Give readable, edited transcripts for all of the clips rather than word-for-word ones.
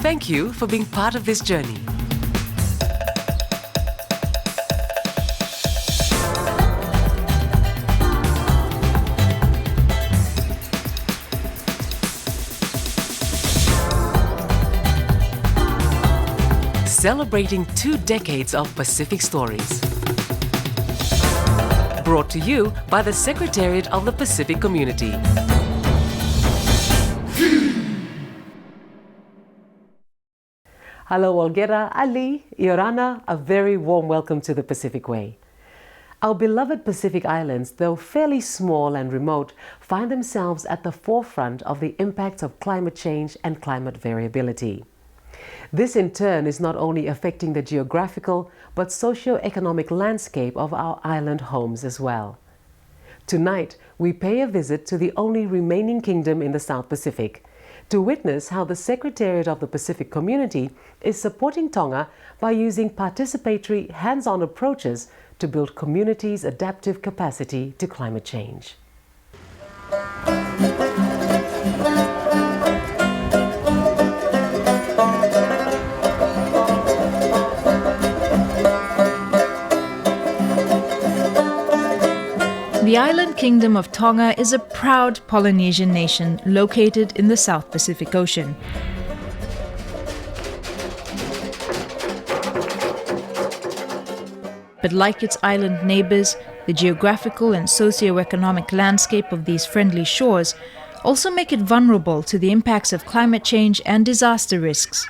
Thank you for being part of this journey. Celebrating 2 decades of Pacific stories. Brought to you by the Secretariat of the Pacific Community. Hello Olgera, Ali, Iorana, a very warm welcome to the Pacific Way. Our beloved Pacific Islands, though fairly small and remote, find themselves at the forefront of the impacts of climate change and climate variability. This in turn is not only affecting the geographical but socio-economic landscape of our island homes as well. Tonight, we pay a visit to the only remaining kingdom in the South Pacific to witness how the Secretariat of the Pacific Community is supporting Tonga by using participatory, hands-on approaches to build communities' adaptive capacity to climate change. The island kingdom of Tonga is a proud Polynesian nation located in the South Pacific Ocean. But like its island neighbors, the geographical and socio-economic landscape of these friendly shores also make it vulnerable to the impacts of climate change and disaster risks.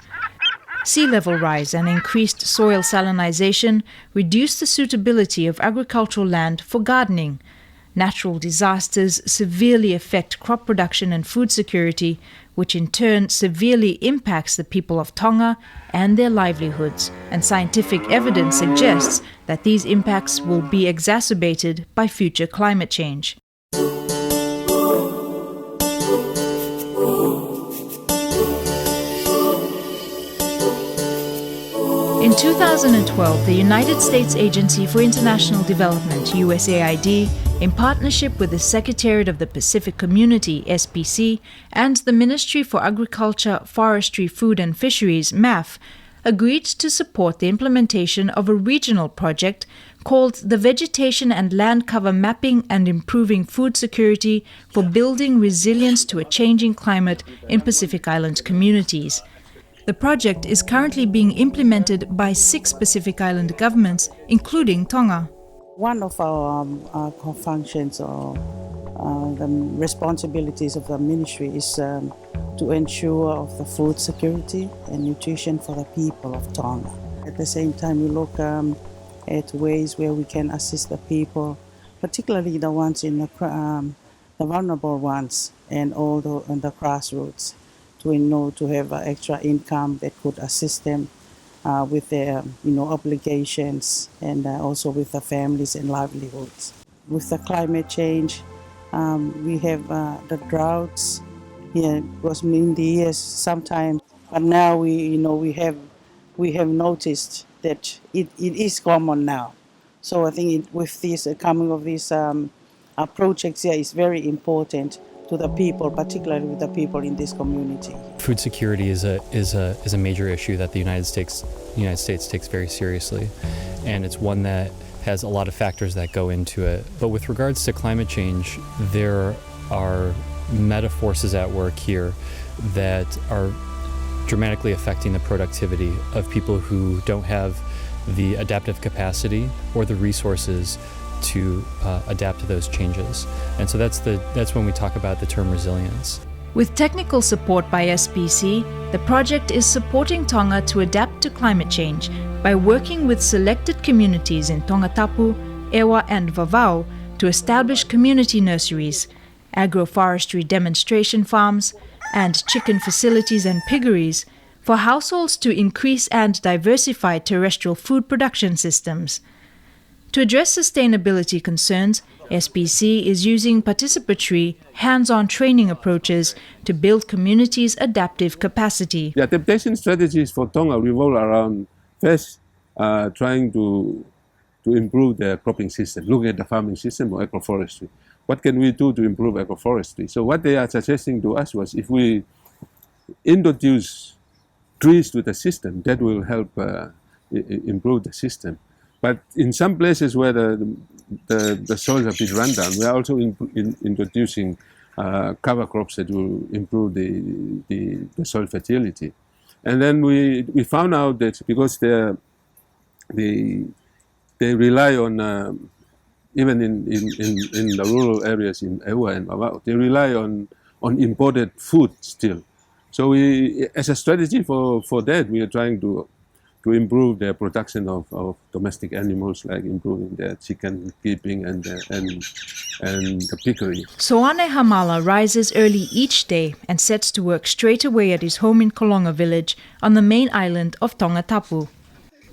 Sea level rise and increased soil salinization reduce the suitability of agricultural land for gardening. Natural disasters severely affect crop production and food security, which in turn severely impacts the people of Tonga and their livelihoods, and scientific evidence suggests that these impacts will be exacerbated by future climate change. In 2012, the United States Agency for International Development, USAID, in partnership with the Secretariat of the Pacific Community, SPC, and the Ministry for Agriculture, Forestry, Food and Fisheries, MAF, agreed to support the implementation of a regional project called the Vegetation and Land Cover Mapping and Improving Food Security for Building Resilience to a Changing Climate in Pacific Island Communities. The project is currently being implemented by 6 Pacific Island governments, including Tonga. One of our functions or the responsibilities of the ministry is to ensure of the food security and nutrition for the people of Tonga. At the same time, we look at ways where we can assist the people, particularly the ones in the vulnerable ones and all the grassroots, to have extra income that could assist them with their obligations and also with the families and livelihoods. With the climate change, we have the droughts. It was in the years sometimes, but now we have noticed that it is common now. So I think with this coming of these projects here is very important to the people, particularly with the people in this community. Food security is a major issue that the United States takes very seriously, and it's one that has a lot of factors that go into it. But with regards to climate change, there are meta forces at work here that are dramatically affecting the productivity of people who don't have the adaptive capacity or the resources to adapt to those changes. And so that's when we talk about the term resilience. With technical support by SPC, the project is supporting Tonga to adapt to climate change by working with selected communities in Tongatapu, Ewa and Vavau to establish community nurseries, agroforestry demonstration farms, and chicken facilities and piggeries for households to increase and diversify terrestrial food production systems. To address sustainability concerns, SPC is using participatory, hands-on training approaches to build communities' adaptive capacity. The adaptation strategies for Tonga revolve around first trying to improve the cropping system, looking at the farming system or agroforestry. What can we do to improve agroforestry? So what they are suggesting to us was if we introduce trees to the system. That will help improve the system. But in some places where the soils have been run down, we are also introducing cover crops that will improve the soil fertility. And then we found out that because they rely on even in the rural areas in Ewa and Vavau, they rely on imported food still. So we, as a strategy for that, we are trying to improve the production of domestic animals, like improving their chicken keeping and the piggery. Soane Hamala rises early each day and sets to work straight away at his home in Kolonga village on the main island of Tonga Tapu.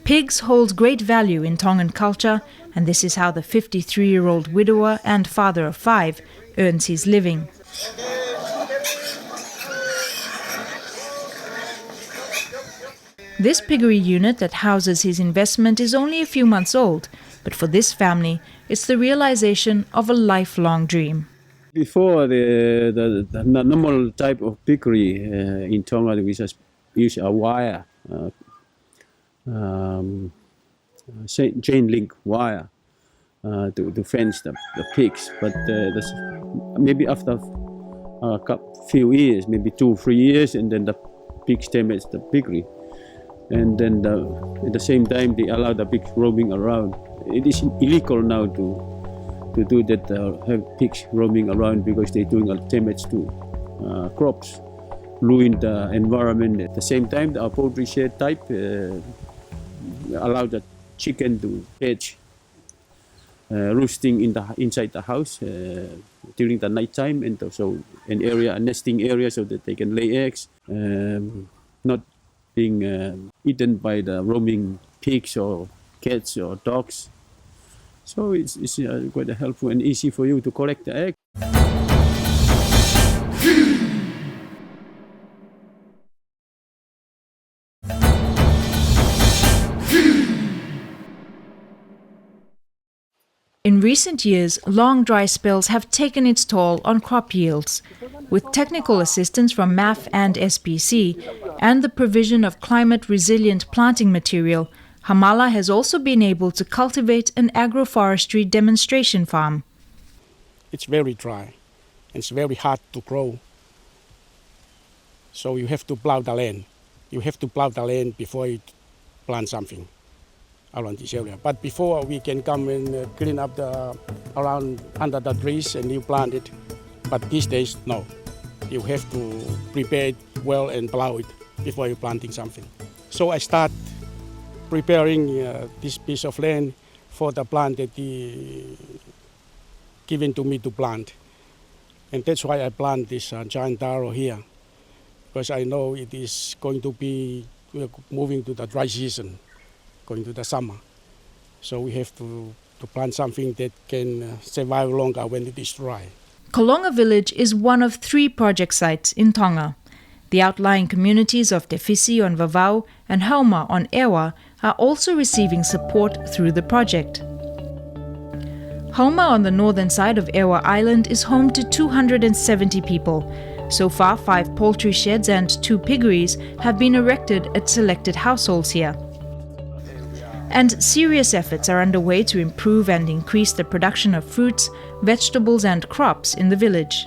Pigs hold great value in Tongan culture, and this is how the 53-year-old widower and father of 5 earns his living. This piggery unit that houses his investment is only a few months old, but for this family, it's the realization of a lifelong dream. Before the normal type of piggery in Tonga, we just use a wire, chain link wire to fence the pigs. But maybe after a few years, maybe 2-3 years, and then the pigs damage the piggery. And then at the same time, they allow the pigs roaming around. It is illegal now to do that, have pigs roaming around, because they're doing a damage to crops, ruin the environment. At the same time, our poultry shed type allow the chicken to hatch, roosting inside the house during the night time, and also a nesting area so that they can lay eggs, not being eaten by the roaming pigs or cats or dogs. So it's quite helpful and easy for you to collect the egg. In recent years, long dry spells have taken its toll on crop yields. With technical assistance from MAF and SPC and the provision of climate-resilient planting material, Hamala has also been able to cultivate an agroforestry demonstration farm. It's very dry. It's very hard to grow. So you have to plow the land. You have to plow the land before you plant something around this area. But before we can come and clean up around under the trees and you plant it. But these days, no. You have to prepare it well and plow it before you're planting something. So I start preparing this piece of land for the plant that he given to me to plant. And that's why I plant this giant taro here, because I know it is going to be moving to the dry season, going to the summer. So we have to plant something that can survive longer when it is dry. Kolonga village is one of 3 project sites in Tonga. The outlying communities of Te Whisi on Vavau and Hauma on Ewa are also receiving support through the project. Hauma on the northern side of Ewa Island is home to 270 people. So far, 5 poultry sheds and 2 piggeries have been erected at selected households here. And serious efforts are underway to improve and increase the production of fruits, vegetables and crops in the village.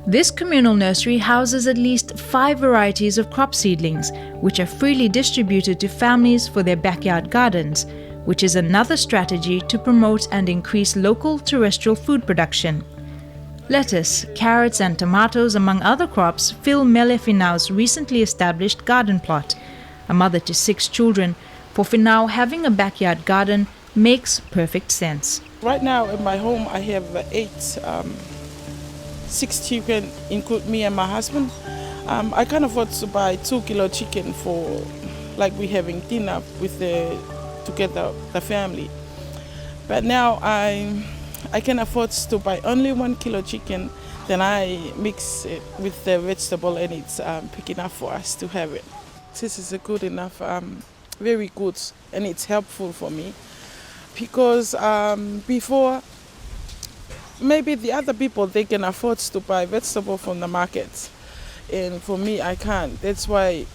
This communal nursery houses at least 5 varieties of crop seedlings, which are freely distributed to families for their backyard gardens, which is another strategy to promote and increase local terrestrial food production. Lettuce, carrots and tomatoes, among other crops, fill Mele Finau's recently established garden plot. A mother to 6 children, for Finau having a backyard garden makes perfect sense. Right now in my home I have 6 chicken, include me and my husband. I can afford to buy 2 kilo chicken for like we having dinner with together the family. But now I can afford to buy only 1 kilo chicken. Then I mix it with the vegetable and it's big enough for us to have it. This is a good enough, very good, and it's helpful for me because before maybe the other people they can afford to buy vegetable from the market. And for me, I can't. That's why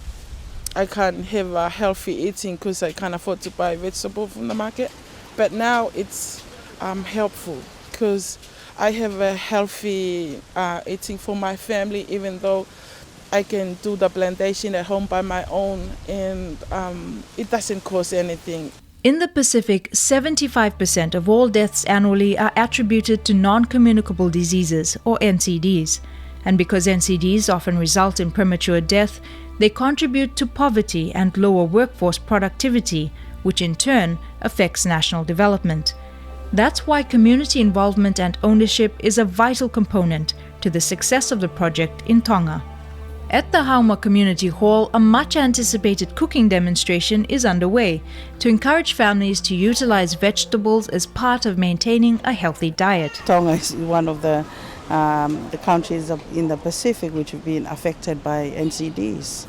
I can't have a healthy eating, because I can't afford to buy vegetables from the market. But now it's helpful because I have a healthy eating for my family, even though I can do the plantation at home by my own, and it doesn't cost anything. In the Pacific, 75% of all deaths annually are attributed to non-communicable diseases, or NCDs. And because NCDs often result in premature death, they contribute to poverty and lower workforce productivity, which in turn affects national development. That's why community involvement and ownership is a vital component to the success of the project in Tonga. At the Hauma Community Hall, a much-anticipated cooking demonstration is underway to encourage families to utilize vegetables as part of maintaining a healthy diet. Tonga is one of the countries in the Pacific which have been affected by NCDs.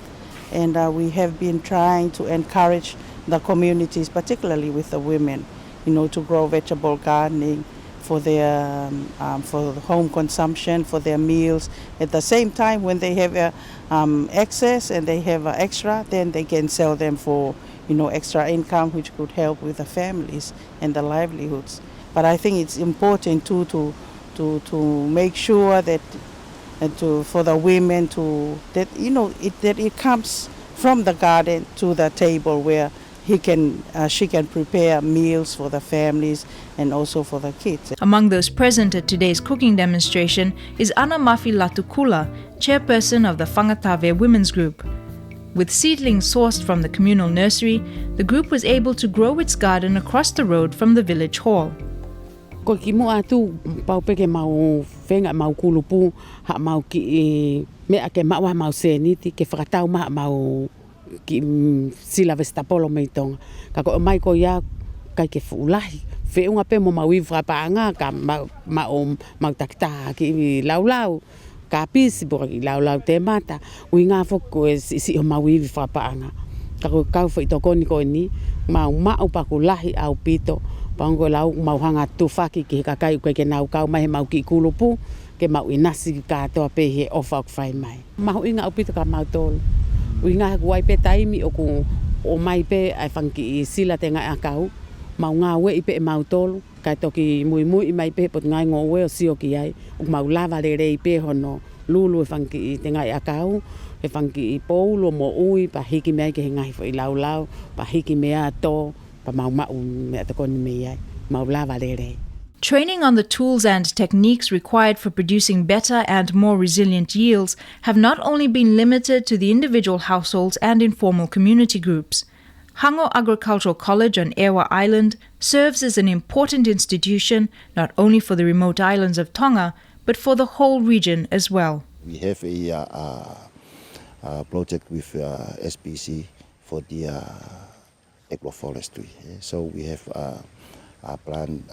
And we have been trying to encourage the communities, particularly with the women, to grow vegetable gardening for their for home consumption, for their meals. At the same time, when they have excess and they have extra, then they can sell them for extra income, which could help with the families and the livelihoods. But I think it's important too to make sure that for the women that it comes from the garden to the table where she can prepare meals for the families and also for the kids. Among those present at today's cooking demonstration is Ana Mafi Latukula, chairperson of the Whangatave Women's Group. With seedlings sourced from the communal nursery, the group was able to grow its garden across the road from the village hall. Ko ki mo atu pau peke mau whenga mau kulupu ha mau ki mea ke mau mau seniti ke whakatau mau ki sila vestapolo mei Tonga. Ka ko mai ko ia kai ke fuulahi. Whiunga pe mo mau i whakapaanga ka mau takita ki laulau. Ka pisi bo ki laulau te mata. Ui ngā whoko si o mau i whakapaanga. Ka ko kau whaitokoni ko ni mau pakulahi au pito. Pango lau mau hanga tufaki ki kakai ke nau kau mai mau ki kulupu ke mau inasi ka to pe he ofa fai mai. Mau inga au pito ka mau tol. Uinga kuai pe taimi o mai pe ai fanki sila tenga akau mau nga we pe mau tolu ka toki mui mai pe pot ngai ngo we o sio ki ai o mau lava le rei pe hono lulu fanki tenga akau e fanki poulo mo ui pa hiki mai ke ngai foi lau pa hiki mea to pa mau me to kon me ai mau lava le rei. Training on the tools and techniques required for producing better and more resilient yields have not only been limited to the individual households and informal community groups. Hango Agricultural College on Ewa Island serves as an important institution not only for the remote islands of Tonga, but for the whole region as well. We have a project with SPC for the agroforestry. So we have plant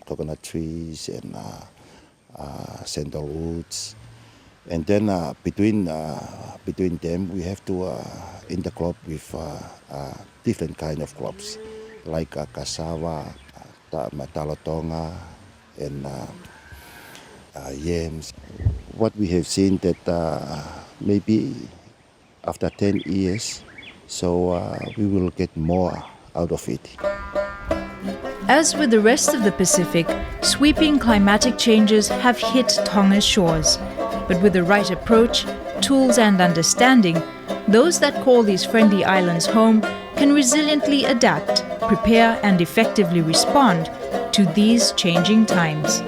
coconut trees and sandalwoods, and then between them we have to intercrop with different kind of crops like cassava, talotonga, and yams. What we have seen that maybe after 10 years, so we will get more out of it. As with the rest of the Pacific, sweeping climatic changes have hit Tonga's shores. But with the right approach, tools and understanding, those that call these friendly islands home can resiliently adapt, prepare and effectively respond to these changing times.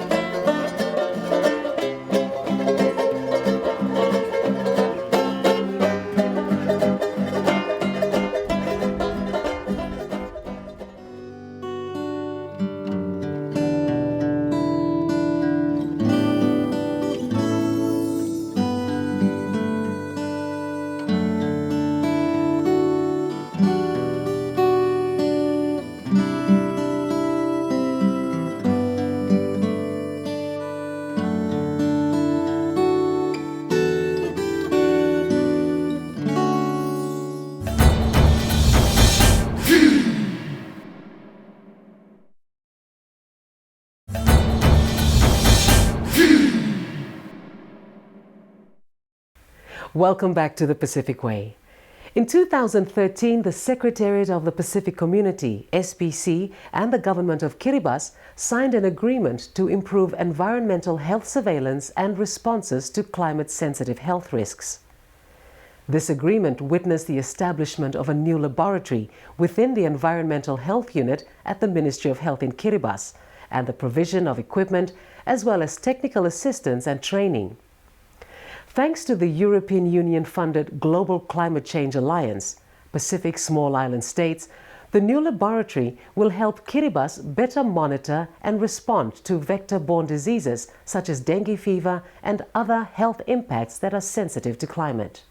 Welcome back to the Pacific Way. In 2013, the Secretariat of the Pacific Community, SPC, and the Government of Kiribas signed an agreement to improve environmental health surveillance and responses to climate-sensitive health risks. This agreement witnessed the establishment of a new laboratory within the Environmental Health Unit at the Ministry of Health in Kiribas, and the provision of equipment as well as technical assistance and training. Thanks to the European Union-funded Global Climate Change Alliance, Pacific Small Island States, the new laboratory will help Kiribas better monitor and respond to vector-borne diseases such as dengue fever and other health impacts that are sensitive to climate.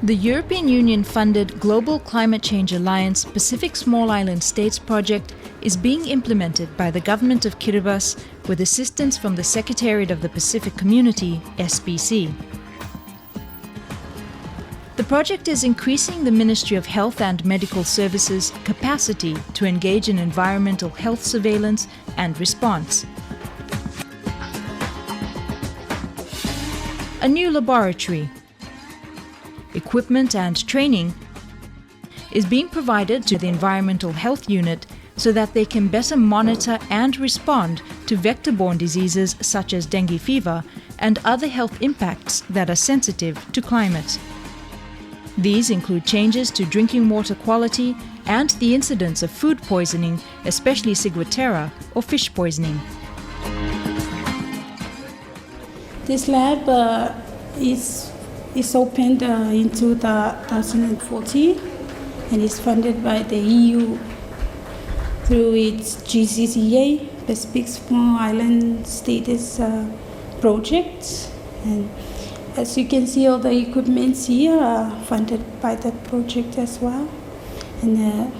The European Union-funded Global Climate Change Alliance Pacific Small Island States project is being implemented by the Government of Kiribati with assistance from the Secretariat of the Pacific Community, SPC. The project is increasing the Ministry of Health and Medical Services capacity to engage in environmental health surveillance and response. A new laboratory, equipment and training is being provided to the Environmental Health Unit so that they can better monitor and respond to vector-borne diseases such as dengue fever and other health impacts that are sensitive to climate. These include changes to drinking water quality and the incidence of food poisoning, especially ciguatera or fish poisoning. This lab is opened in 2014 and is funded by the EU through its GCCA, Pacific Small Island States project. And as you can see, all the equipments here are funded by that project as well. And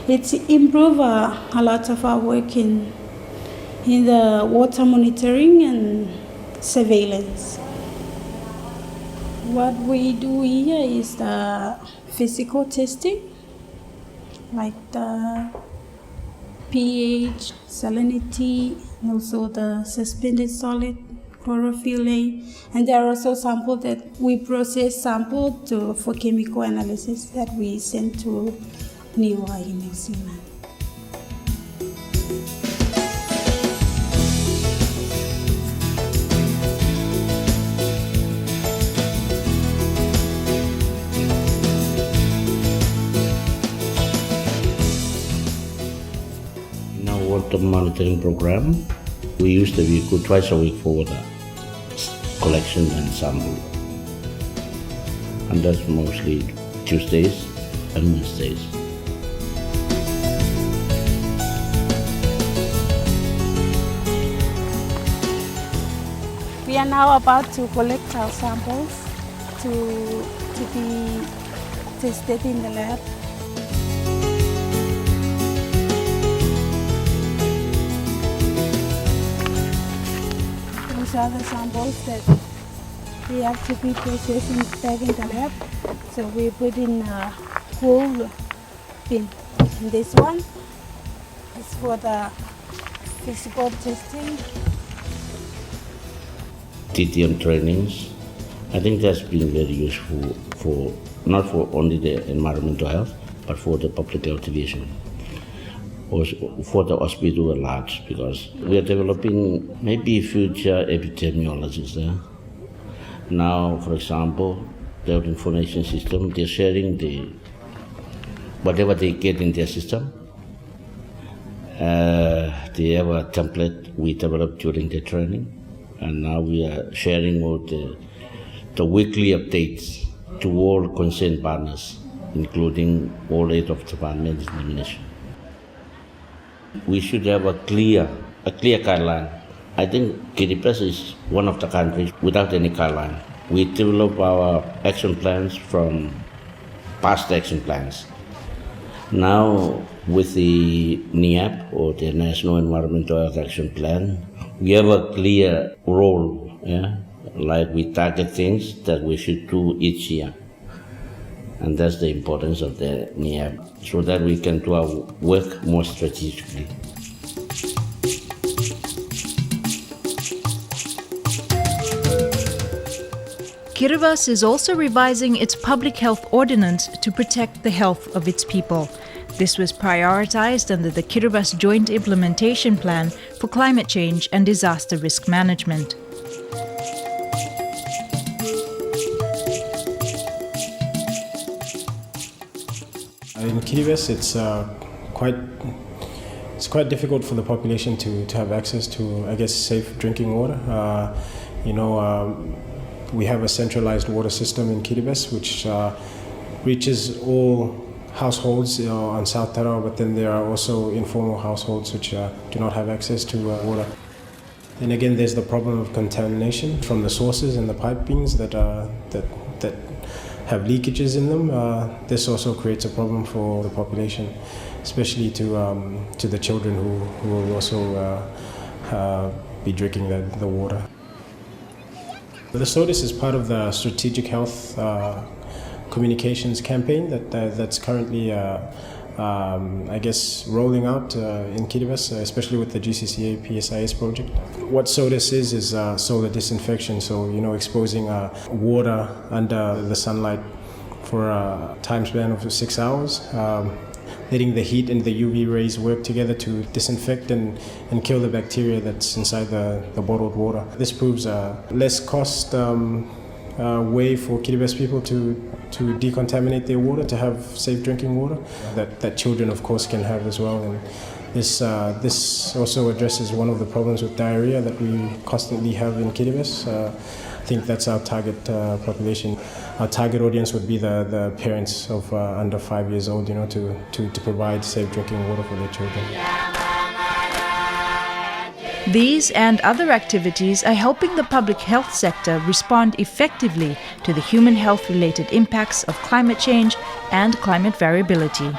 it's improved a lot of our work in the water monitoring and surveillance. What we do here is the physical testing, like the pH, salinity, and also the suspended solid, chlorophyll A. And there are also samples that we process for chemical analysis that we send to NIWA in New Zealand. The monitoring program, we used to go twice a week for the collection and sample, and that's mostly Tuesdays and Wednesdays. We are now about to collect our samples to be tested in the lab. These are the samples that we have to be processed back in the lab. So we put in a whole bin. And this one is for the physical testing. TTM trainings, I think that's been very useful for not for only the environmental health, but for the public health division. Also for the hospital at large, because we are developing maybe future epidemiologists there. Now, for example, the information system, they're sharing whatever they get in their system, They have a template we developed during the training, and now we are sharing all the weekly updates to all concerned partners, including all 8 of departments in the ministry. We should have a clear guideline. I think Kiribas is one of the countries without any guideline. We develop our action plans from past action plans. Now, with the NEAP, or the National Environmental Health Action Plan, we have a clear role, like we target things that we should do each year. And that's the importance of the NEAP, so that we can do our work more strategically. Kiribas is also revising its public health ordinance to protect the health of its people. This was prioritized under the Kiribas Joint Implementation Plan for Climate Change and Disaster Risk Management. In Kiribas, it's quite difficult for the population to have access to, I guess, safe drinking water. We have a centralized water system in Kiribas, which reaches all households on South Tarawa, but then there are also informal households which do not have access to water. Then again, there's the problem of contamination from the sources and the pipings that have leakages in them. This also creates a problem for the population, especially to the children who will also be drinking the water. The SODIS is part of the Strategic Health Communications campaign that's currently, rolling out in Kiribas, especially with the GCCA PSIS project. What SODIS is solar disinfection, so exposing water under the sunlight for a time span of 6 hours. Letting the heat and the UV rays work together to disinfect and kill the bacteria that's inside the bottled water. This proves a less cost way for Kiribati people to decontaminate their water, to have safe drinking water that children, of course, can have as well. And this also addresses one of the problems with diarrhea that we constantly have in Kiribati. I think that's our target population. Our target audience would be the parents of under 5 years old, to provide safe drinking water for their children. These and other activities are helping the public health sector respond effectively to the human health-related impacts of climate change and climate variability.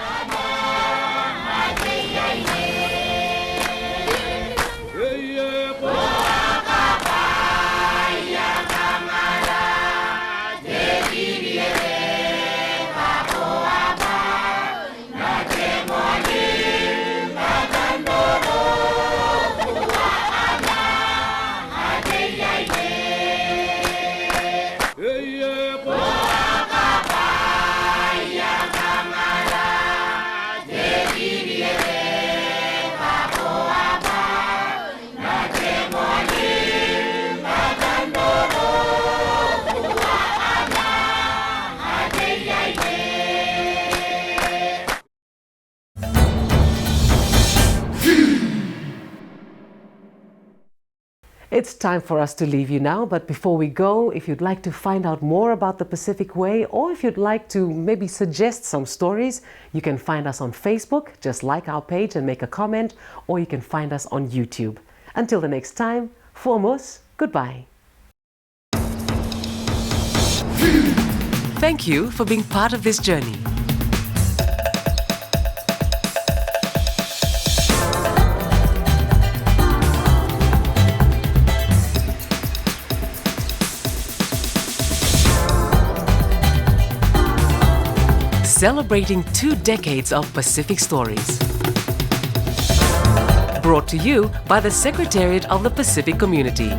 It's time for us to leave you now, but before we go, if you'd like to find out more about the Pacific Way, or if you'd like to maybe suggest some stories, you can find us on Facebook, just like our page and make a comment, or you can find us on YouTube. Until the next time, Formos, goodbye. Thank you for being part of this journey. Celebrating 2 decades of Pacific stories. Brought to you by the Secretariat of the Pacific Community.